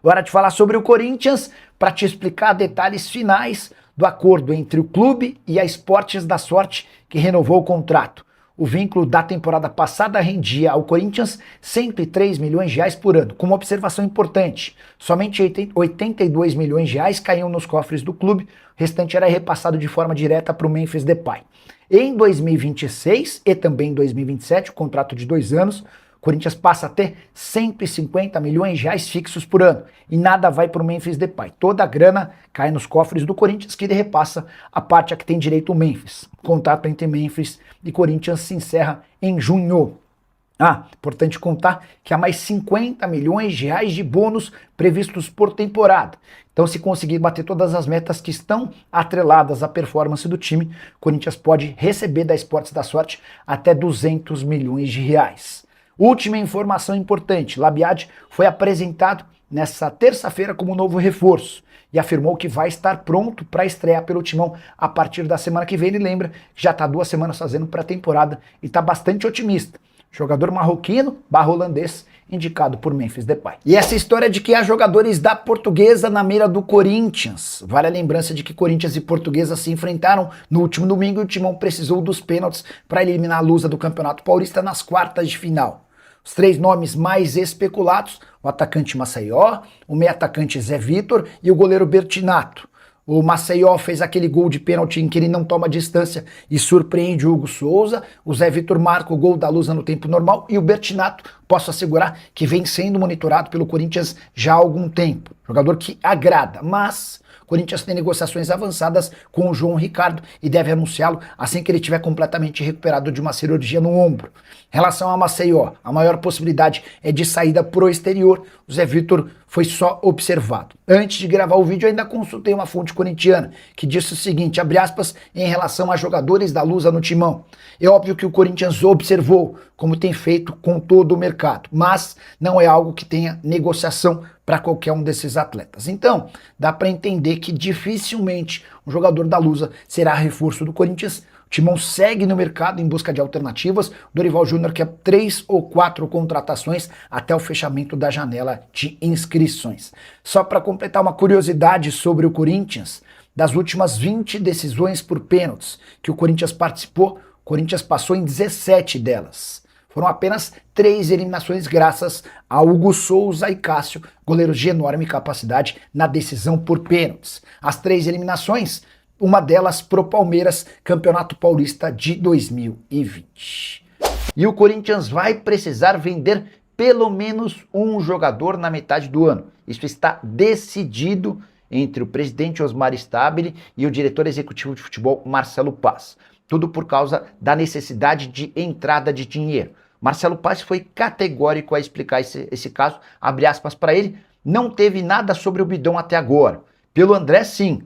Hora de falar sobre o Corinthians para te explicar detalhes finais do acordo entre o clube e a Esportes da Sorte, que renovou o contrato. O vínculo da temporada passada rendia ao Corinthians 103 milhões de reais por ano. Com uma observação importante, somente 82 milhões de reais caíam nos cofres do clube, o restante era repassado de forma direta para o Memphis Depay. Em 2026 e também em 2027, o contrato de 2 anos, o Corinthians passa a ter 150 milhões de reais fixos por ano e nada vai para o Memphis Depay. Toda a grana cai nos cofres do Corinthians, que repassa a parte a que tem direito o Memphis. O contrato entre Memphis e Corinthians se encerra em junho. Importante contar que há mais 50 milhões de reais de bônus previstos por temporada. Então, se conseguir bater todas as metas que estão atreladas à performance do time, o Corinthians pode receber da Esportes da Sorte até 200 milhões de reais. Última informação importante, Labiad foi apresentado nessa terça-feira como novo reforço e afirmou que vai estar pronto para estrear pelo Timão a partir da semana que vem. Ele lembra que já está 2 semanas fazendo pré-temporada e está bastante otimista. Jogador marroquino/holandês, indicado por Memphis Depay. E essa história de que há jogadores da Portuguesa na mira do Corinthians. Vale a lembrança de que Corinthians e Portuguesa se enfrentaram no último domingo e o Timão precisou dos pênaltis para eliminar a Lusa do Campeonato Paulista nas quartas de final. Os 3 nomes mais especulados, o atacante Maceió, o meio-atacante Zé Vitor e o goleiro Bertinato. O Maceió fez aquele gol de pênalti em que ele não toma distância e surpreende o Hugo Souza. O Zé Vitor marca o gol da Lusa no tempo normal e o Bertinato, posso assegurar que vem sendo monitorado pelo Corinthians já há algum tempo. Jogador que agrada, mas o Corinthians tem negociações avançadas com o João Ricardo e deve anunciá-lo assim que ele estiver completamente recuperado de uma cirurgia no ombro. Em relação a Maceió, a maior possibilidade é de saída pro exterior. O Zé Vitor foi só observado. Antes de gravar o vídeo, ainda consultei uma fonte corintiana que disse o seguinte, abre aspas, em relação a jogadores da Lusa no Timão. É óbvio que o Corinthians observou, como tem feito com todo o mercado, mas não é algo que tenha negociação para qualquer um desses atletas. Então, dá para entender que dificilmente um jogador da Lusa será reforço do Corinthians. O Timão segue no mercado em busca de alternativas. O Dorival Júnior quer 3 ou 4 contratações até o fechamento da janela de inscrições. Só para completar uma curiosidade sobre o Corinthians, das últimas 20 decisões por pênaltis que o Corinthians participou, o Corinthians passou em 17 delas. Foram apenas 3 eliminações graças a Hugo Souza e Cássio, goleiros de enorme capacidade na decisão por pênaltis. As 3 eliminações, uma delas pro Palmeiras, Campeonato Paulista de 2020. E o Corinthians vai precisar vender pelo menos um jogador na metade do ano. Isso está decidido entre o presidente Osmar Stabile e o diretor executivo de futebol Marcelo Paz. Tudo por causa da necessidade de entrada de dinheiro. Marcelo Paz foi categórico a explicar esse caso, abre aspas para ele, não teve nada sobre o Bidon até agora. Pelo André, sim,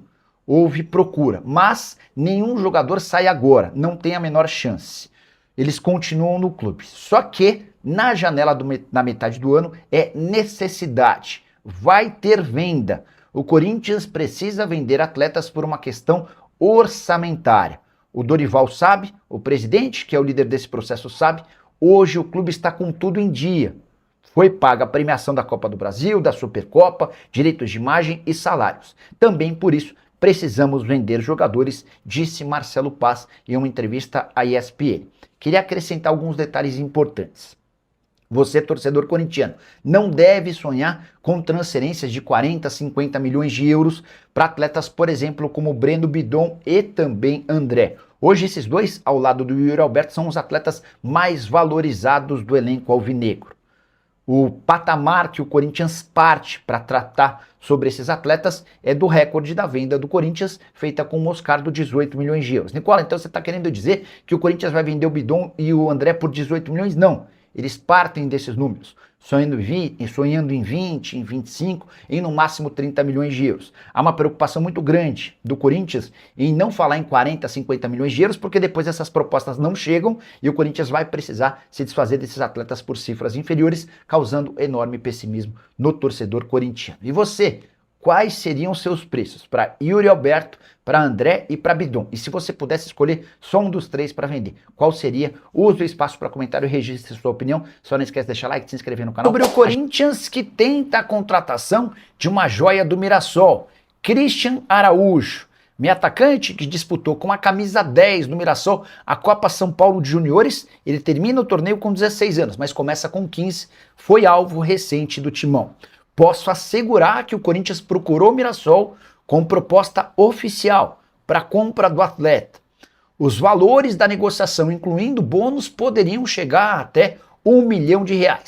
houve procura, mas nenhum jogador sai agora, não tem a menor chance. Eles continuam no clube. Só que na janela na metade do ano é necessidade. Vai ter venda. O Corinthians precisa vender atletas por uma questão orçamentária. O Dorival sabe, o presidente, que é o líder desse processo, sabe. Hoje o clube está com tudo em dia. Foi paga a premiação da Copa do Brasil, da Supercopa, direitos de imagem e salários. Também por isso precisamos vender jogadores, disse Marcelo Paz em uma entrevista à ESPN. Queria acrescentar alguns detalhes importantes. Você, torcedor corintiano, não deve sonhar com transferências de 40, 50 milhões de euros para atletas, por exemplo, como Breno Bidon e também André. Hoje esses dois, ao lado do Yuri Alberto, são os atletas mais valorizados do elenco alvinegro. O patamar que o Corinthians parte para tratar sobre esses atletas é do recorde da venda do Corinthians, feita com o Moscardo, 18 milhões de euros. Nicola, então você está querendo dizer que o Corinthians vai vender o Bidon e o André por 18 milhões? Não. Eles partem desses números, sonhando em 20, em 25, em no máximo 30 milhões de euros. Há uma preocupação muito grande do Corinthians em não falar em 40, 50 milhões de euros, porque depois essas propostas não chegam e o Corinthians vai precisar se desfazer desses atletas por cifras inferiores, causando enorme pessimismo no torcedor corintiano. E você, quais seriam seus preços para Yuri Alberto, para André e para Bidon. E se você pudesse escolher só um dos 3 para vender, qual seria? Use o espaço para comentário e registre sua opinião. Só não esquece de deixar like e se inscrever no canal. Sobre o Corinthians, que tenta a contratação de uma joia do Mirassol, Christian Araújo. Meio atacante que disputou com a camisa 10 do Mirassol a Copa São Paulo de Juniores. Ele termina o torneio com 16 anos, mas começa com 15. Foi alvo recente do Timão. Posso assegurar que o Corinthians procurou o Mirassol com proposta oficial para compra do atleta. Os valores da negociação, incluindo bônus, poderiam chegar até R$1 milhão,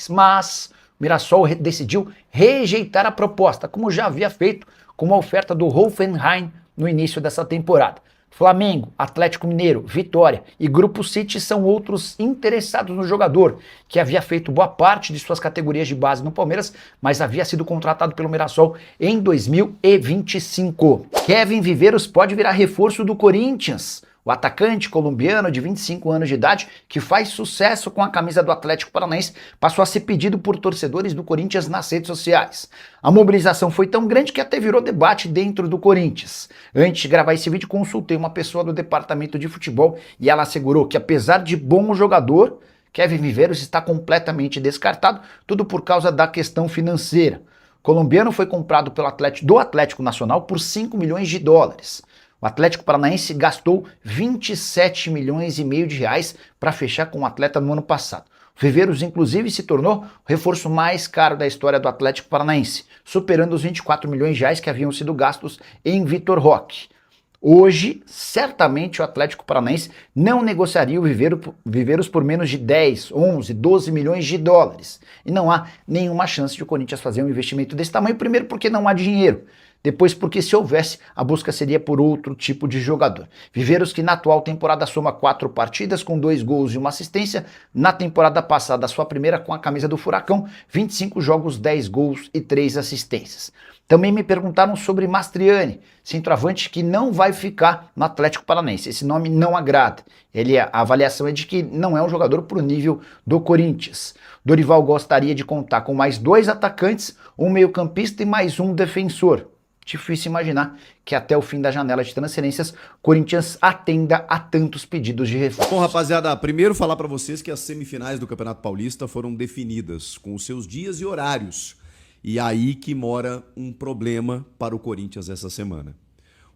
mas o Mirassol decidiu rejeitar a proposta, como já havia feito com a oferta do Hoffenheim no início dessa temporada. Flamengo, Atlético Mineiro, Vitória e Grupo City são outros interessados no jogador, que havia feito boa parte de suas categorias de base no Palmeiras, mas havia sido contratado pelo Mirassol em 2025. Kevin Viveiros pode virar reforço do Corinthians. O atacante colombiano de 25 anos de idade, que faz sucesso com a camisa do Atlético Paranaense, passou a ser pedido por torcedores do Corinthians nas redes sociais. A mobilização foi tão grande que até virou debate dentro do Corinthians. Antes de gravar esse vídeo, consultei uma pessoa do departamento de futebol e ela assegurou que, apesar de bom jogador, Kevin Viveiros está completamente descartado, tudo por causa da questão financeira. O colombiano foi comprado do Atlético Nacional por 5 milhões de dólares. O Atlético Paranaense gastou 27 milhões e meio de reais para fechar com o atleta no ano passado. O Viveiros, inclusive, se tornou o reforço mais caro da história do Atlético Paranaense, superando os 24 milhões de reais que haviam sido gastos em Vitor Roque. Hoje, certamente o Atlético Paranaense não negociaria o Viveiros por menos de 10, 11, 12 milhões de dólares. E não há nenhuma chance de o Corinthians fazer um investimento desse tamanho, primeiro porque não há dinheiro. Depois, porque se houvesse, a busca seria por outro tipo de jogador. Viveiros, que na atual temporada soma 4 partidas com 2 gols e 1 assistência. Na temporada passada, sua primeira com a camisa do Furacão, 25 jogos, 10 gols e 3 assistências. Também me perguntaram sobre Mastriani, centroavante que não vai ficar no Atlético Paranaense. Esse nome não agrada. A avaliação é de que não é um jogador para o nível do Corinthians. Dorival gostaria de contar com mais 2 atacantes, um meio-campista e mais um defensor. Difícil imaginar que até o fim da janela de transferências, Corinthians atenda a tantos pedidos de reforço. Bom, rapaziada, primeiro falar para vocês que as semifinais do Campeonato Paulista foram definidas com os seus dias e horários. E aí que mora um problema para o Corinthians essa semana.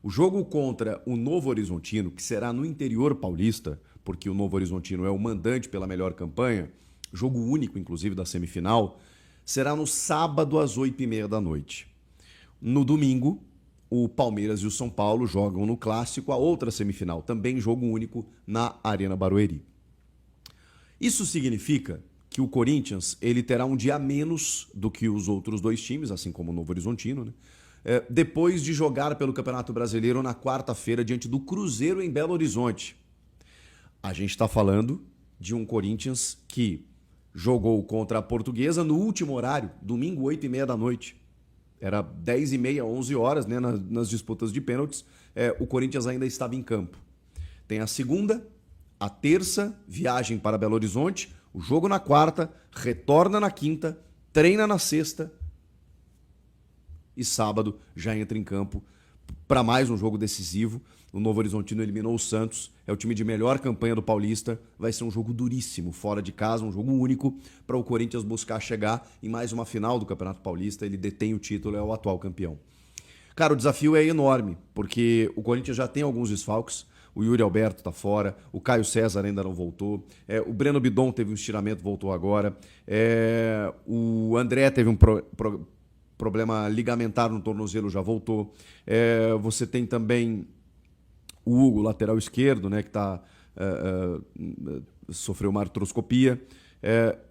O jogo contra o Novo Horizontino, que será no interior paulista, porque o Novo Horizontino é o mandante pela melhor campanha, jogo único, inclusive, da semifinal, será no sábado às 8h30 da noite. No domingo, o Palmeiras e o São Paulo jogam no Clássico a outra semifinal, também jogo único na Arena Barueri. Isso significa que o Corinthians ele terá um dia a menos do que os outros 2 times, assim como o Novo Horizontino, né? Depois de jogar pelo Campeonato Brasileiro na quarta-feira diante do Cruzeiro em Belo Horizonte. A gente está falando de um Corinthians que jogou contra a Portuguesa no último horário, domingo, 8h30 da noite. Era 10h30, 11 horas, né, nas disputas de pênaltis. O Corinthians ainda estava em campo. Tem a segunda, a terça, viagem para Belo Horizonte, o jogo na quarta, retorna na quinta, treina na sexta e sábado já entra em campo para mais um jogo decisivo. O Novo Horizontino eliminou o Santos, é o time de melhor campanha do Paulista, vai ser um jogo duríssimo, fora de casa, um jogo único para o Corinthians buscar chegar em mais uma final do Campeonato Paulista. Ele detém o título, é o atual campeão. Cara, o desafio é enorme, porque o Corinthians já tem alguns desfalques. O Yuri Alberto tá fora, o Caio César ainda não voltou, o Breno Bidon teve um estiramento, voltou agora, o André teve um problema ligamentar no tornozelo, já voltou. Você tem também o Hugo, lateral esquerdo, né, que sofreu uma artroscopia.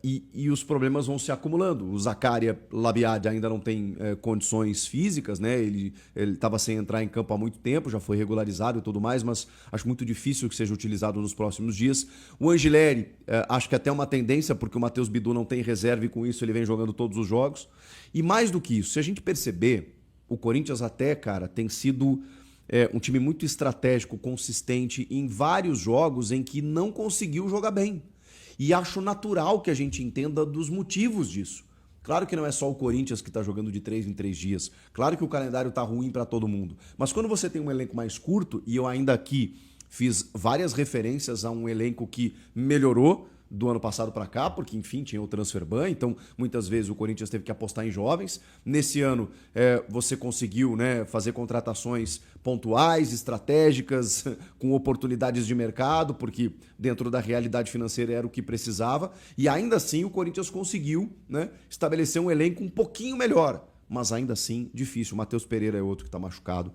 E os problemas vão se acumulando. O Zaccaria Labiad ainda não tem condições físicas, né? Ele estava sem entrar em campo há muito tempo, já foi regularizado e tudo mais, mas acho muito difícil que seja utilizado nos próximos dias. O Angileri, acho que até uma tendência, porque o Matheus Bidu não tem reserva e com isso ele vem jogando todos os jogos. E mais do que isso, se a gente perceber, o Corinthians até, cara, tem sido um time muito estratégico, consistente em vários jogos em que não conseguiu jogar bem. E acho natural que a gente entenda dos motivos disso. Claro que não é só o Corinthians que está jogando de 3 em 3 dias. Claro que o calendário está ruim para todo mundo. Mas quando você tem um elenco mais curto, e eu ainda aqui fiz várias referências a um elenco que melhorou do ano passado para cá, porque, enfim, tinha o transfer ban, então muitas vezes o Corinthians teve que apostar em jovens. Nesse ano, você conseguiu, né, fazer contratações pontuais, estratégicas, com oportunidades de mercado, porque dentro da realidade financeira era o que precisava, e ainda assim o Corinthians conseguiu, né, estabelecer um elenco um pouquinho melhor, mas ainda assim difícil. O Matheus Pereira é outro que está machucado,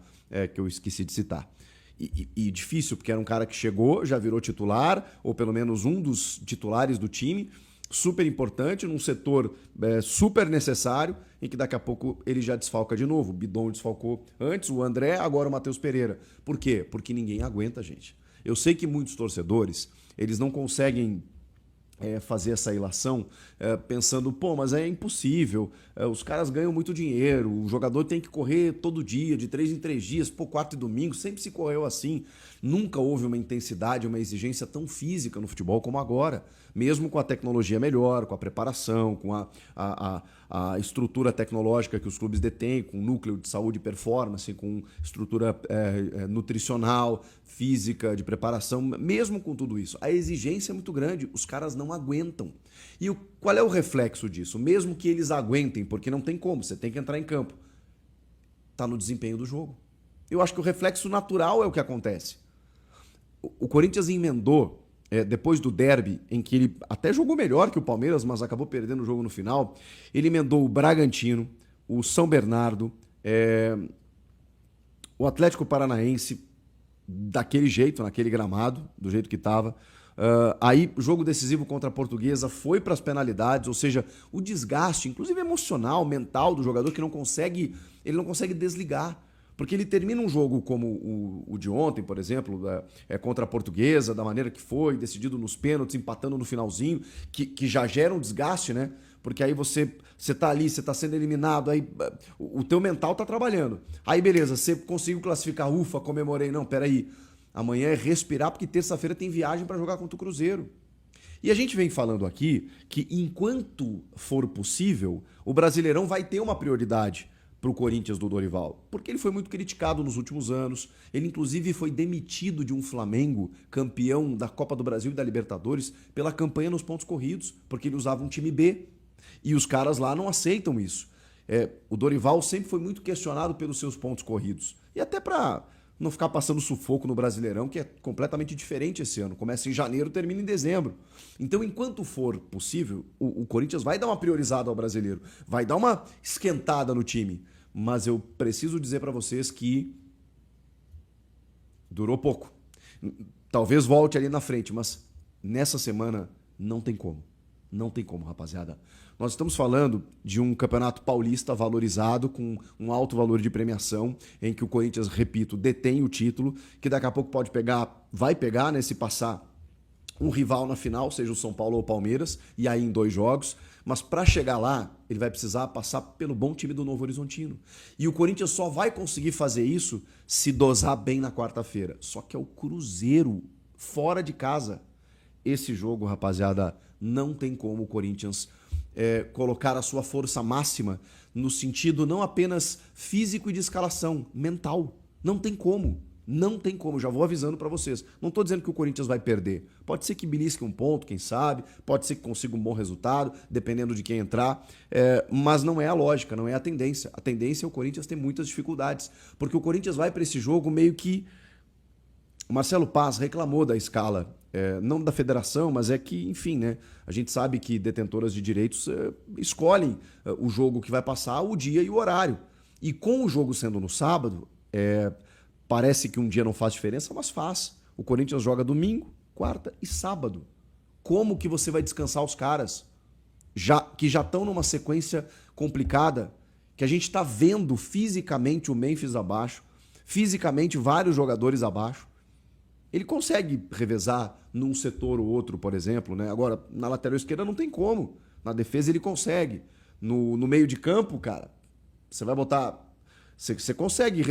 que eu esqueci de citar. E difícil, porque era um cara que chegou, já virou titular, ou pelo menos um dos titulares do time, super importante, num setor super necessário, em que daqui a pouco ele já desfalca de novo. O Bidon desfalcou antes, o André, agora o Matheus Pereira. Por quê? Porque ninguém aguenta, gente. Eu sei que muitos torcedores, eles não conseguem fazer essa ilação pensando, pô, mas é impossível, os caras ganham muito dinheiro, o jogador tem que correr todo dia, de 3 em 3 dias, pô, quarta e domingo, sempre se correu assim. Nunca houve uma intensidade, uma exigência tão física no futebol como agora, mesmo com a tecnologia melhor, com a preparação, com a estrutura tecnológica que os clubes detêm, com núcleo de saúde e performance, com estrutura nutricional, física, de preparação, mesmo com tudo isso. A exigência é muito grande, os caras não aguentam. E qual é o reflexo disso? Mesmo que eles aguentem, porque não tem como, você tem que entrar em campo, está no desempenho do jogo. Eu acho que o reflexo natural é o que acontece. O Corinthians emendou, depois do derby, em que ele até jogou melhor que o Palmeiras, mas acabou perdendo o jogo no final, ele emendou o Bragantino, o São Bernardo, o Atlético Paranaense, daquele jeito, naquele gramado, do jeito que estava. Aí, jogo decisivo contra a Portuguesa, foi para as penalidades, ou seja, o desgaste, inclusive emocional, mental do jogador, que ele não consegue desligar. Porque ele termina um jogo como o de ontem, por exemplo, contra a Portuguesa, da maneira que foi, decidido nos pênaltis, empatando no finalzinho, que já gera um desgaste, né? Porque aí você tá ali, você tá sendo eliminado, aí o teu mental tá trabalhando. Aí beleza, você conseguiu classificar, ufa, comemorei. Não, peraí, amanhã é respirar, porque terça-feira tem viagem para jogar contra o Cruzeiro. E a gente vem falando aqui que enquanto for possível, o Brasileirão vai ter uma prioridade para o Corinthians do Dorival, porque ele foi muito criticado nos últimos anos, ele inclusive foi demitido de um Flamengo campeão da Copa do Brasil e da Libertadores pela campanha nos pontos corridos, porque ele usava um time B, e os caras lá não aceitam isso. O Dorival sempre foi muito questionado pelos seus pontos corridos, e até para não ficar passando sufoco no Brasileirão, que é completamente diferente esse ano, começa em janeiro, termina em dezembro. Então, enquanto for possível, o Corinthians vai dar uma priorizada ao brasileiro, vai dar uma esquentada no time. Mas eu preciso dizer para vocês que durou pouco. Talvez volte ali na frente, mas nessa semana não tem como. Não tem como, rapaziada. Nós estamos falando de um campeonato paulista valorizado, com um alto valor de premiação, em que o Corinthians, repito, detém o título, que daqui a pouco vai pegar, né, se passar um rival na final, seja o São Paulo ou o Palmeiras, e aí em 2 jogos. Mas para chegar lá, ele vai precisar passar pelo bom time do Novo Horizontino. E o Corinthians só vai conseguir fazer isso se dosar bem na quarta-feira. Só que é o Cruzeiro, fora de casa. Esse jogo, rapaziada, não tem como o Corinthians colocar a sua força máxima no sentido não apenas físico e de escalação, mental. Não tem como. Não tem como, já vou avisando para vocês. Não estou dizendo que o Corinthians vai perder. Pode ser que belisque um ponto, quem sabe. Pode ser que consiga um bom resultado, dependendo de quem entrar. Mas não é a lógica, não é a tendência. A tendência é o Corinthians ter muitas dificuldades. Porque o Corinthians vai para esse jogo meio que... O Marcelo Paz reclamou da escala, não da federação, mas é que, enfim, né? A gente sabe que detentoras de direitos escolhem o jogo que vai passar, o dia e o horário. E com o jogo sendo no sábado... Parece que um dia não faz diferença, mas faz. O Corinthians joga domingo, quarta e sábado. Como que você vai descansar os caras que já estão numa sequência complicada, que a gente está vendo fisicamente o Memphis abaixo, fisicamente vários jogadores abaixo? Ele consegue revezar num setor ou outro, por exemplo, né? Agora, na lateral esquerda não tem como. Na defesa ele consegue. No meio de campo, cara, você vai botar... Você consegue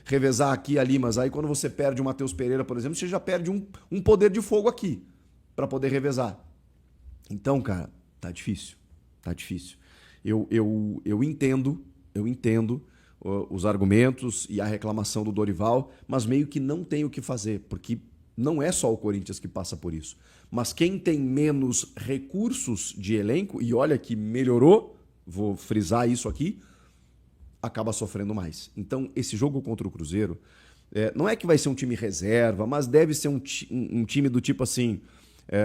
revezar aqui e ali, mas aí quando você perde o Matheus Pereira, por exemplo, você já perde um poder de fogo aqui para poder revezar. Então, cara, tá difícil. Tá difícil. Eu entendo os argumentos e a reclamação do Dorival, mas meio que não tem o que fazer, porque não é só o Corinthians que passa por isso. Mas quem tem menos recursos de elenco, e olha que melhorou, vou frisar isso aqui, acaba sofrendo mais. Então, esse jogo contra o Cruzeiro, não é que vai ser um time reserva, mas deve ser um time do tipo assim,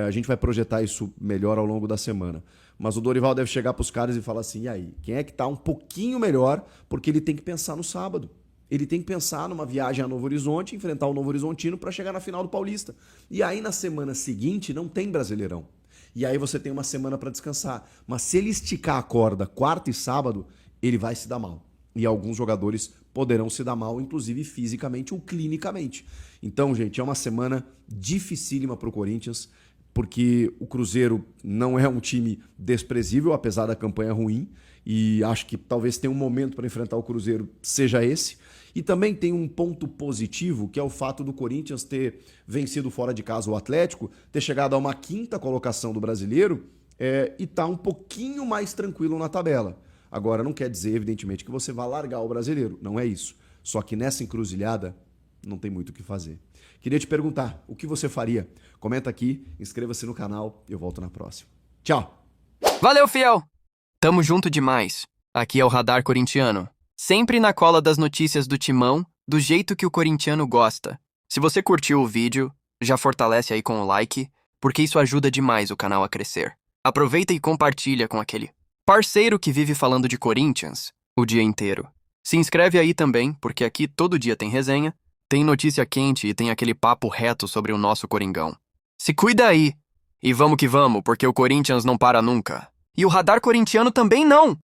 a gente vai projetar isso melhor ao longo da semana. Mas o Dorival deve chegar para os caras e falar assim, e aí, quem é que tá um pouquinho melhor? Porque ele tem que pensar no sábado. Ele tem que pensar numa viagem a Novo Horizonte, enfrentar o Novo Horizontino para chegar na final do Paulista. E aí na semana seguinte não tem Brasileirão. E aí você tem uma semana para descansar. Mas se ele esticar a corda quarta e sábado, ele vai se dar mal. E alguns jogadores poderão se dar mal, inclusive fisicamente ou clinicamente. Então, gente, é uma semana dificílima para o Corinthians, porque o Cruzeiro não é um time desprezível, apesar da campanha ruim, e acho que talvez tenha um momento para enfrentar o Cruzeiro seja esse. E também tem um ponto positivo, que é o fato do Corinthians ter vencido fora de casa o Atlético, ter chegado a uma 5ª colocação do Brasileiro e estar um pouquinho mais tranquilo na tabela. Agora, não quer dizer, evidentemente, que você vai largar o Brasileiro, não é isso. Só que nessa encruzilhada, não tem muito o que fazer. Queria te perguntar, o que você faria? Comenta aqui, inscreva-se no canal e eu volto na próxima. Tchau! Valeu, fiel! Tamo junto demais. Aqui é o Radar Corintiano. Sempre na cola das notícias do Timão, do jeito que o corintiano gosta. Se você curtiu o vídeo, já fortalece aí com o like, porque isso ajuda demais o canal a crescer. Aproveita e compartilha com aquele parceiro que vive falando de Corinthians o dia inteiro. Se inscreve aí também, porque aqui todo dia tem resenha, tem notícia quente e tem aquele papo reto sobre o nosso Coringão. Se cuida aí! E vamos que vamos, porque o Corinthians não para nunca. E o Radar Corintiano também não!